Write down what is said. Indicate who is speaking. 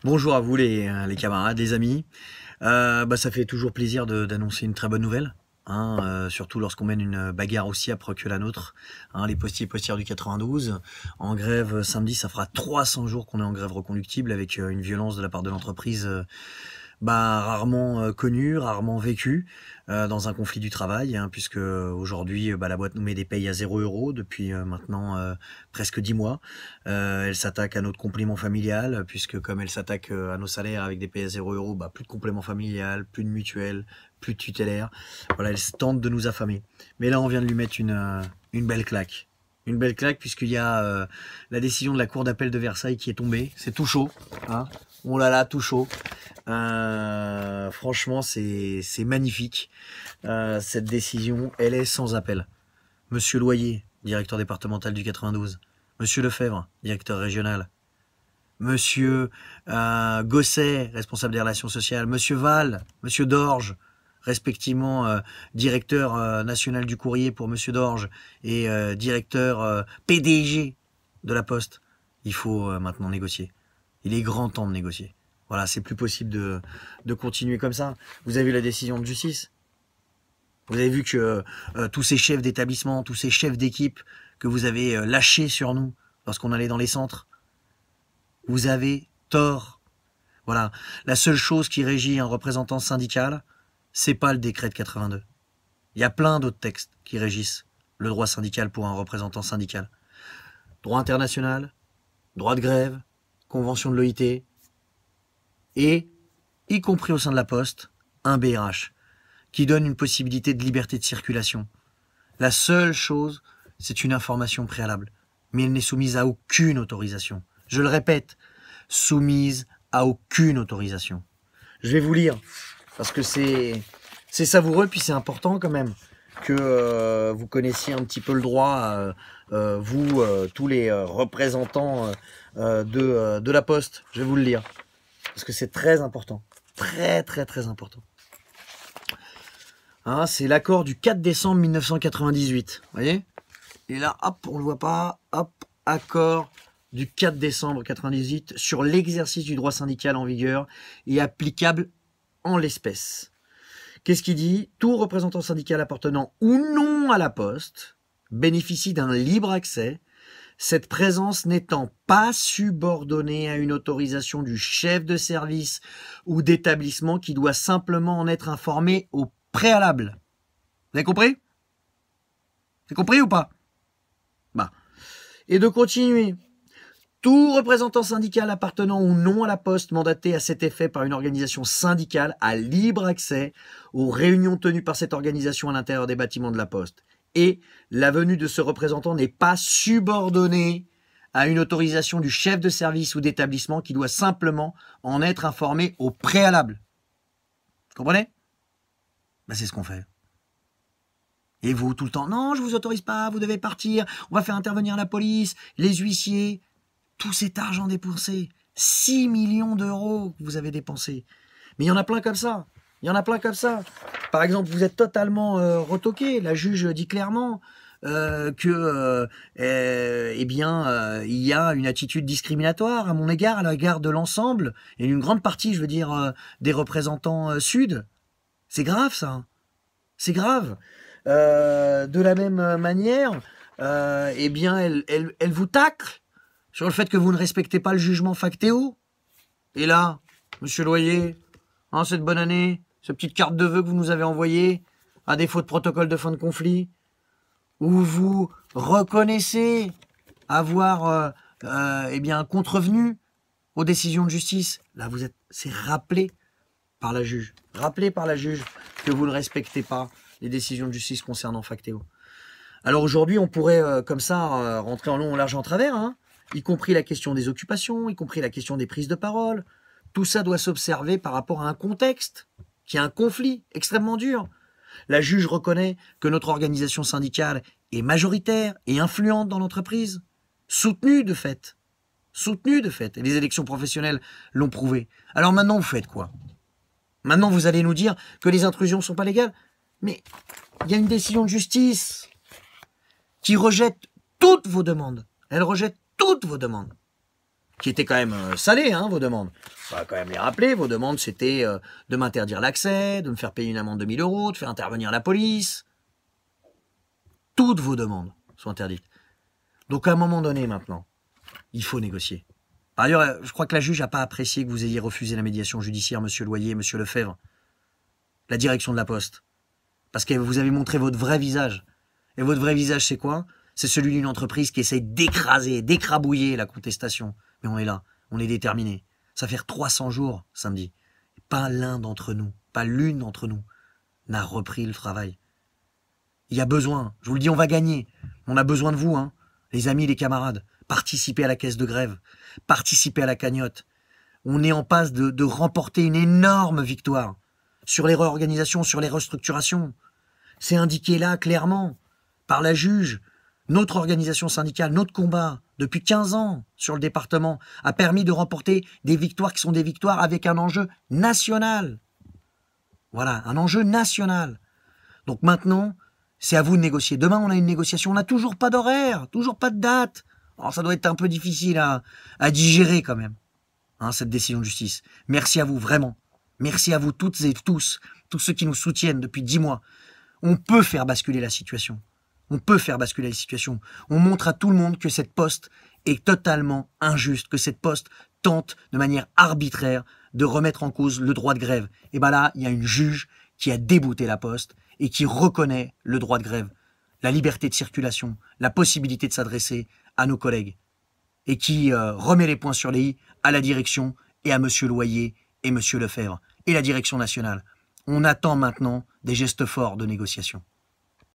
Speaker 1: Bonjour à vous les camarades, les amis. Ça fait toujours plaisir d'annoncer une très bonne nouvelle. Surtout lorsqu'on mène une bagarre aussi âpre que la nôtre. Les postiers et postières du 92 en grève samedi, ça fera 300 jours qu'on est en grève reconductible avec une violence de la part de l'entreprise rarement connue, rarement vécue dans un conflit du travail, puisque aujourd'hui la boîte nous met des payes à 0 € depuis maintenant presque 10 mois. Elle s'attaque à notre complément familial, puisque comme elle s'attaque à nos salaires avec des payes à 0 €, plus de complément familial, plus de mutuelle, plus de tutélaire. Voilà, elle tente de nous affamer. Mais là, on vient de lui mettre une belle claque. Une belle claque puisqu'il y a la décision de la cour d'appel de Versailles qui est tombée. C'est tout chaud. Oh là là, tout chaud. Franchement, c'est magnifique. Cette décision, elle est sans appel. Monsieur Loyer, directeur départemental du 92. Monsieur Lefebvre, directeur régional. Monsieur Gosset, responsable des relations sociales. Monsieur Val, Monsieur Dorge, respectivement directeur national du courrier pour Monsieur Dorge et directeur PDG de la Poste. Il faut maintenant négocier. Il est grand temps de négocier. Voilà, c'est plus possible de continuer comme ça. Vous avez vu la décision de justice? Vous avez vu que tous ces chefs d'établissement, tous ces chefs d'équipe que vous avez lâchés sur nous lorsqu'on allait dans les centres, vous avez tort. Voilà, la seule chose qui régit un représentant syndical, c'est pas le décret de 82. Il y a plein d'autres textes qui régissent le droit syndical pour un représentant syndical. Droit international, droit de grève, convention de l'OIT, et, y compris au sein de la Poste, un BRH, qui donne une possibilité de liberté de circulation. La seule chose, c'est une information préalable, mais elle n'est soumise à aucune autorisation. Je le répète, soumise à aucune autorisation. Je vais vous lire, parce que c'est savoureux, puis c'est important quand même que vous connaissiez un petit peu le droit, vous, tous les représentants de la Poste. Je vais vous le lire, parce que c'est très important. Très, très, très important. C'est l'accord du 4 décembre 1998. Vous voyez? Et là, hop, on le voit pas. Hop, accord du 4 décembre 1998 sur l'exercice du droit syndical en vigueur et applicable en l'espèce. Qu'est-ce qu'il dit? Tout représentant syndical appartenant ou non à la Poste bénéficie d'un libre accès, cette présence n'étant pas subordonnée à une autorisation du chef de service ou d'établissement qui doit simplement en être informé au préalable. Vous avez compris? Vous avez compris ou pas? Et de continuer. Tout représentant syndical appartenant ou non à la Poste mandaté à cet effet par une organisation syndicale a libre accès aux réunions tenues par cette organisation à l'intérieur des bâtiments de la Poste. Et la venue de ce représentant n'est pas subordonnée à une autorisation du chef de service ou d'établissement qui doit simplement en être informé au préalable. Vous comprenez? C'est ce qu'on fait. Et vous, tout le temps, non, je vous autorise pas, vous devez partir, on va faire intervenir la police, les huissiers. Tout cet argent dépensé, 6 millions d'euros que vous avez dépensé. Mais il y en a plein comme ça. Il y en a plein comme ça. Par exemple, vous êtes totalement retoqué. La juge dit clairement que il y a une attitude discriminatoire à mon égard, à l'égard de l'ensemble, et une grande partie, je veux dire, des représentants sud. C'est grave, ça. C'est grave. De la même manière, elle vous tacle sur le fait que vous ne respectez pas le jugement factéo. Et là, monsieur Loyer, cette bonne année, cette petite carte de vœux que vous nous avez envoyée, à défaut de protocole de fin de conflit, où vous reconnaissez avoir contrevenu aux décisions de justice. Là, c'est rappelé par la juge. Rappelé par la juge que vous ne respectez pas les décisions de justice concernant factéo. Alors aujourd'hui, on pourrait comme ça rentrer en long, en large, en travers, y compris la question des occupations, y compris la question des prises de parole. Tout ça doit s'observer par rapport à un contexte qui est un conflit extrêmement dur. La juge reconnaît que notre organisation syndicale est majoritaire et influente dans l'entreprise, soutenue de fait. Soutenue de fait. Et les élections professionnelles l'ont prouvé. Alors maintenant, vous faites quoi? Maintenant, vous allez nous dire que les intrusions ne sont pas légales. Mais il y a une décision de justice qui rejette toutes vos demandes. Elle rejette toutes vos demandes. qui étaient quand même salées, hein, vos demandes. On va quand même les rappeler. Vos demandes, c'était de m'interdire l'accès, de me faire payer une amende de 1 000 €, de faire intervenir la police. Toutes vos demandes sont interdites. Donc à un moment donné, maintenant, il faut négocier. Par ailleurs, je crois que la juge n'a pas apprécié que vous ayez refusé la médiation judiciaire, monsieur Loyer, monsieur Lefebvre, la direction de la Poste. Parce que vous avez montré votre vrai visage. Et votre vrai visage, c'est quoi? C'est celui d'une entreprise qui essaye d'écraser, d'écrabouiller la contestation. Mais on est là, on est déterminé. Ça fait 300 jours, samedi. Pas l'un d'entre nous, pas l'une d'entre nous n'a repris le travail. Il y a besoin, je vous le dis, on va gagner. On a besoin de vous, hein, les amis, les camarades. Participez à la caisse de grève, participez à la cagnotte. On est en passe de remporter une énorme victoire sur les réorganisations, sur les restructurations. C'est indiqué là, clairement, par la juge. Notre organisation syndicale, notre combat, depuis 15 ans sur le département, a permis de remporter des victoires qui sont des victoires avec un enjeu national. Voilà, un enjeu national. Donc maintenant, c'est à vous de négocier. Demain, on a une négociation, on n'a toujours pas d'horaire, toujours pas de date. Alors ça doit être un peu difficile à digérer quand même, hein, cette décision de justice. Merci à vous, vraiment. Merci à vous toutes et tous ceux qui nous soutiennent depuis 10 mois. On peut faire basculer la situation. On peut faire basculer la situation. On montre à tout le monde que cette Poste est totalement injuste, que cette Poste tente de manière arbitraire de remettre en cause le droit de grève. Et bien là, il y a une juge qui a débouté la Poste et qui reconnaît le droit de grève, la liberté de circulation, la possibilité de s'adresser à nos collègues et qui remet les points sur les i à la direction et à monsieur Loyer et monsieur Lefebvre et la direction nationale. On attend maintenant des gestes forts de négociation.